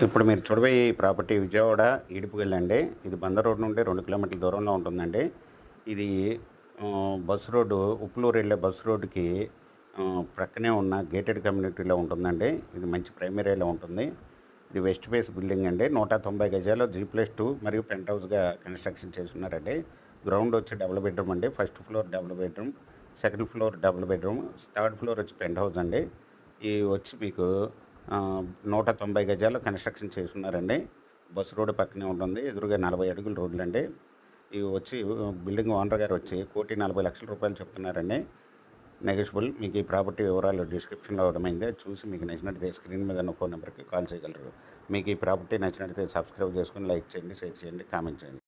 ఇప్పుడు మీరు చూడబోయే ఈ ప్రాపర్టీ విజయవాడ ఈడుపుగల్లండి. ఇది బందర్ రోడ్ నుండి 2 కిలోమీటర్ల దూరంలో ఉంటుందండి. ఇది బస్ రోడ్డు ఉప్పులూరు వెళ్ళే బస్ రోడ్డుకి ప్రక్కనే ఉన్న గేటెడ్ కమ్యూనిటీలో ఉంటుందండి. ఇది మంచి ప్రైమరీ ఏరియాలో ఉంటుంది. ఇది వెస్ట్ ఫేస్ బిల్డింగ్ అండి. 190 గజాలు G+2 మరియు పెంట్ హౌస్‌గా కన్‌స్ట్రక్షన్ చేసున్నారండి. గ్రౌండ్ వచ్చి డబుల్ బెడ్‌రూమ్ అండి. First floor double bedroom, second floor double bedroom, third floor వచ్చి పెంట్ హౌస్ అండి. ఇవి వచ్చి మీకు 190 గజాల్లో కన్‌స్ట్రక్షన్ చేసున్నారండి. బస్ రోడ్ పక్కనే ఉంటుంది. ఎదురుగా 40 అడుగుల రోడ్లండి. ఇవి వచ్చి బిల్డింగ్ ఓనర్ గారు వచ్చి 1,40,00,000 చెప్తున్నారండి. నెగోషియబుల్. మీకు ఈ ప్రాపర్టీ వివరాలు డిస్క్రిప్షన్‌లో ఇవ్వడమైంది. అది చూసి మీకు నచ్చినట్లయితే స్క్రీన్ మీద ఉన్న ఫోన్ నెంబర్‌కి కాల్ చేయగలరు. మీకు ఈ ప్రాపర్టీ నచ్చినట్లయితే సబ్స్క్రైబ్ చేసుకొని లైక్ చేయండి, షేర్ చేయండి, కామెంట్ చేయండి.